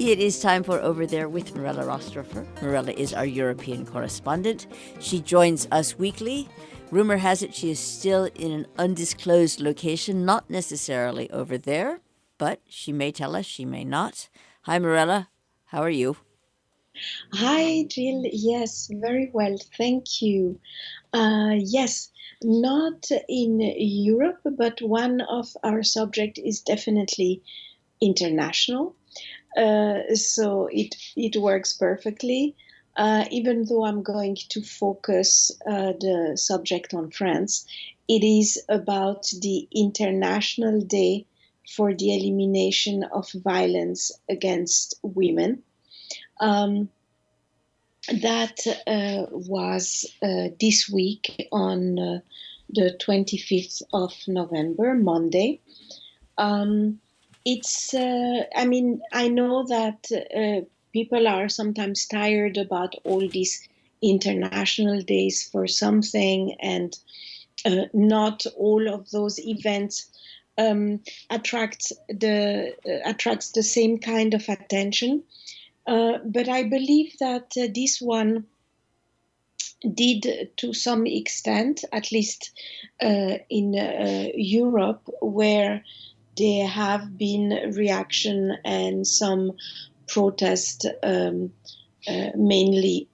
It is time for Over There with Mirella Rastorfer. Mirella is our European correspondent. She joins us weekly. Rumor has it she is still in an undisclosed location, not necessarily over there, but she may tell us, she may not. Hi, Mirella. How are you? Hi, Jill. Yes, very well. Thank you. Yes, not in Europe, but one of our subject is definitely international. So it works perfectly. Even though I'm going to focus the subject on France, it is about the International Day for the Elimination of Violence Against Women. That was this week on the 25th of November, Monday. I know that people are sometimes tired about all these international days for something, and not all of those events attracts the same kind of attention. But I believe that this one did, to some extent, at least in Europe, where there have been reaction and some protest, mainly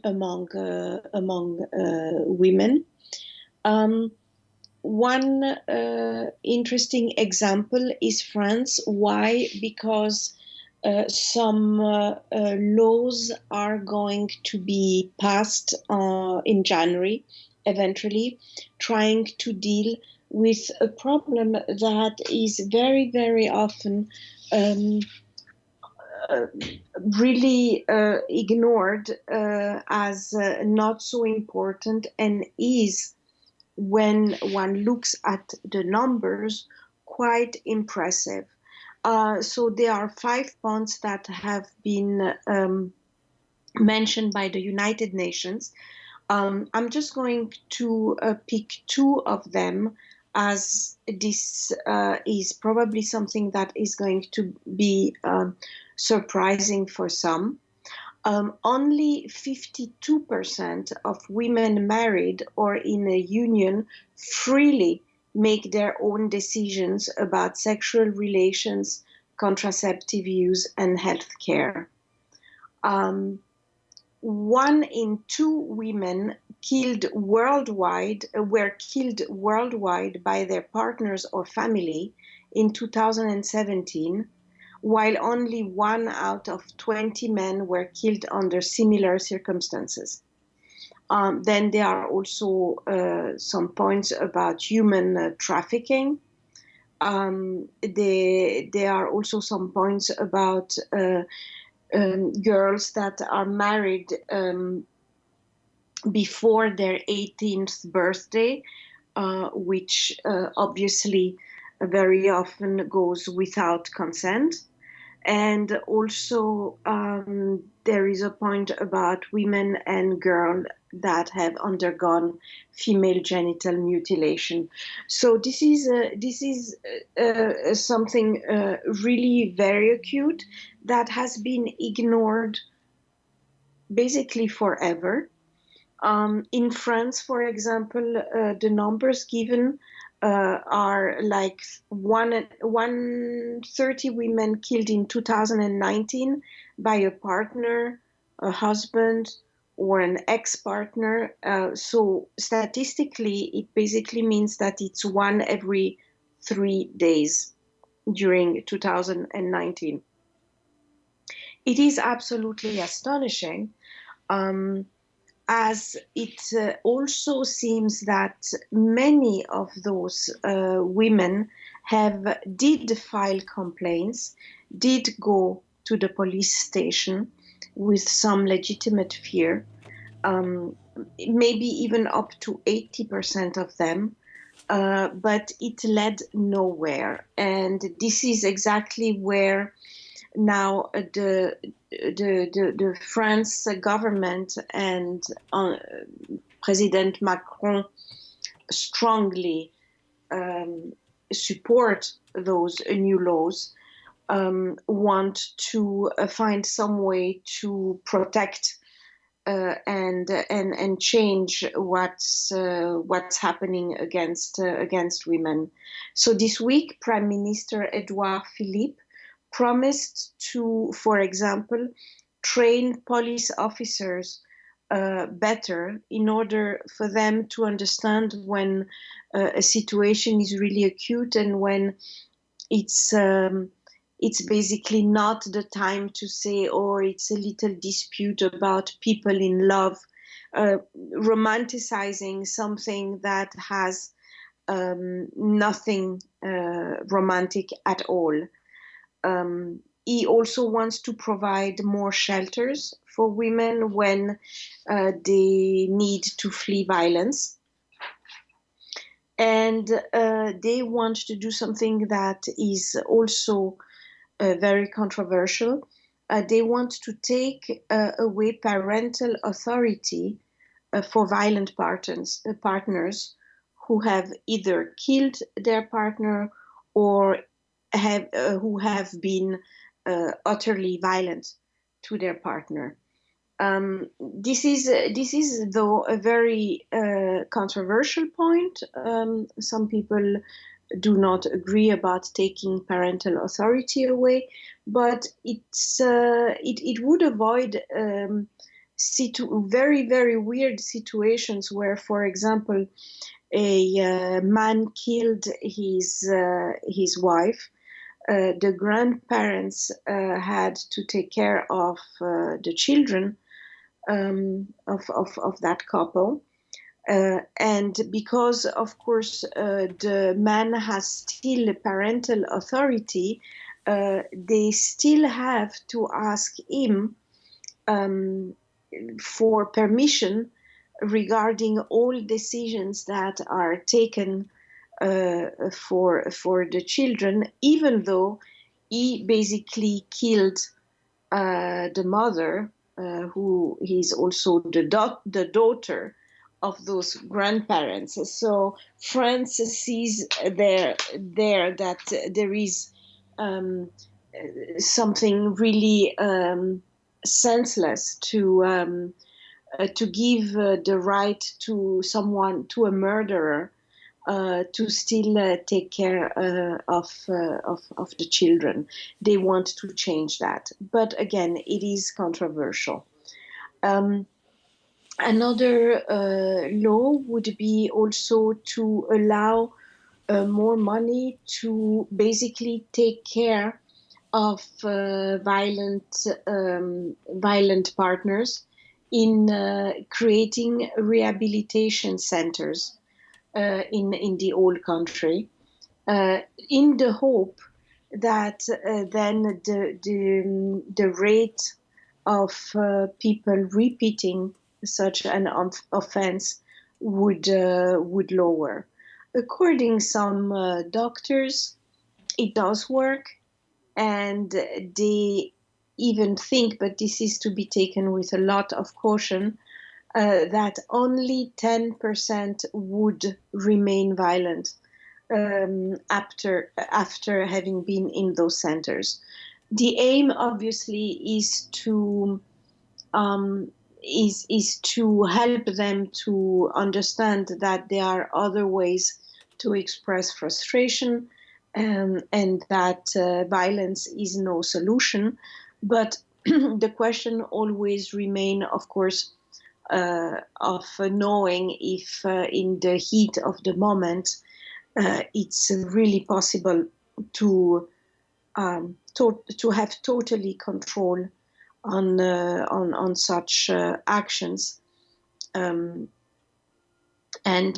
among women. One interesting example is France. Why? Because some laws are going to be passed in January, eventually, trying to deal with a problem that is very, very often really ignored as not so important, and is, when one looks at the numbers, quite impressive. So there are 5 points that have been mentioned by the United Nations. I'm just going to pick 2 of them, as this is probably something that is going to be surprising for some. Only 52% of women married or in a union freely make their own decisions about sexual relations, contraceptive use, and health care. 1 in 2 women were killed worldwide by their partners or family in 2017, while only 1 out of 20 men were killed under similar circumstances. Then there are also some points about human trafficking. There are also some points about girls that are married before their 18th birthday, which obviously very often goes without consent. And also there is a point about women and girls that have undergone female genital mutilation. So this is something really very acute that has been ignored basically forever. In France, for example, the numbers given are like 130 women killed in 2019 by a partner, a husband, or an ex-partner. So statistically, it basically means that it's 1 every 3 days during 2019. It is absolutely astonishing. As it also seems that many of those women did file complaints, did go to the police station with some legitimate fear, maybe even up to 80% of them, but it led nowhere. And this is exactly where now the France government and President Macron strongly support those new laws. want to find some way to protect and change what's happening against women. So this week, Prime Minister Edouard Philippe promised to, for example, train police officers better in order for them to understand when a situation is really acute and when it's it's basically not the time to say, oh, it's a little dispute about people in love, romanticizing something that has nothing romantic at all. He also wants to provide more shelters for women when they need to flee violence. And they want to do something that is also very controversial. They want to take away parental authority for violent partners who have either killed their partner or who have been utterly violent to their partner. This is though a very controversial point. Some people do not agree about taking parental authority away, but it would avoid very, very weird situations where, for example, a man killed his wife. The grandparents had to take care of the children of that couple. And because, of course, the man has still parental authority, they still have to ask him for permission regarding all decisions that are taken for the children, even though he basically killed the mother, who is also the daughter of those grandparents. So France sees there that there is something really senseless to give the right to someone, to a murderer, to still take care of the children. They want to change that, but again, it is controversial. Another law would be also to allow more money to basically take care of violent partners in creating rehabilitation centers in the whole country, in the hope that then the rate of people repeating such an offense would lower. According some doctors, it does work, and they even think, but this is to be taken with a lot of caution, that only 10% would remain violent after having been in those centers. The aim, obviously, is to help them to understand that there are other ways to express frustration, and that violence is no solution. But the question always remains, of course, of knowing if in the heat of the moment it's really possible to have totally control on such actions, and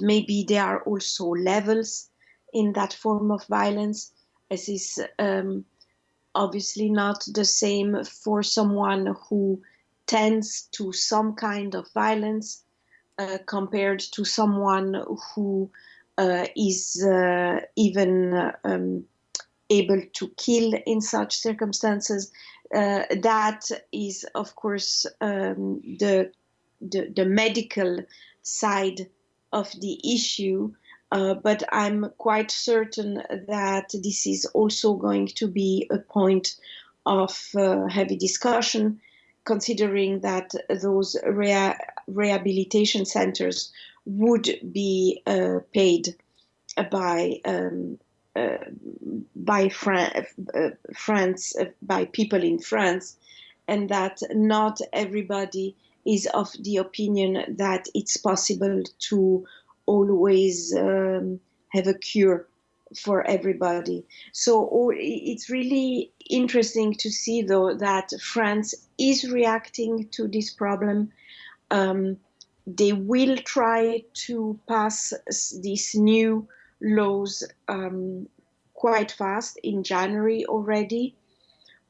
maybe there are also levels in that form of violence, as is obviously not the same for someone who tends to some kind of violence compared to someone who is even able to kill in such circumstances. That is, of course, the medical side of the issue. But I'm quite certain that this is also going to be a point of heavy discussion, considering that those rehabilitation centers would be paid by uh, France, by people in France, and that not everybody is of the opinion that it's possible to always have a cure for everybody. So it's really interesting to see, though, that France is reacting to this problem. Um, they will try to pass these new laws quite fast in January already.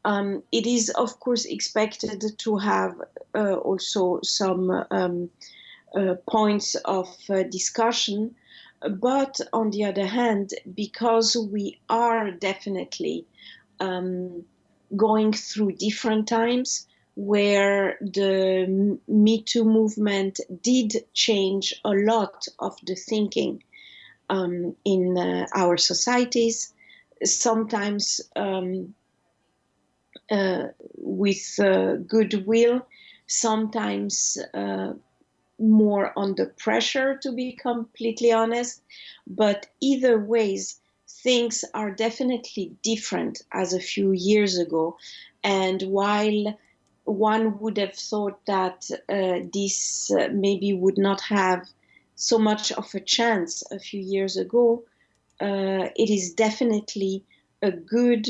It is, of course, expected to have also some points of discussion. But on the other hand, because we are definitely going through different times where the Me Too movement did change a lot of the thinking in our societies, sometimes with goodwill, sometimes more under pressure, to be completely honest. But either ways, things are definitely different as a few years ago. And while one would have thought that this maybe would not have so much of a chance a few years ago, it is definitely a good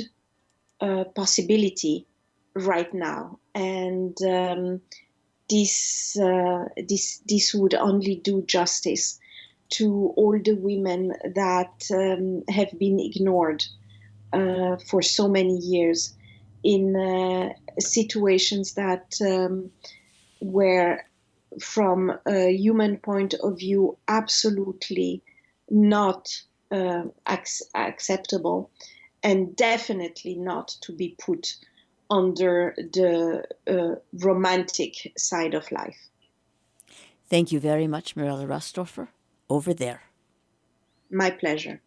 possibility right now. And this would only do justice to all the women that have been ignored for so many years in situations that were, from a human point of view, absolutely not acceptable, and definitely not to be put under the romantic side of life. Thank you very much, Mirella Rastorfer. Over there. My pleasure.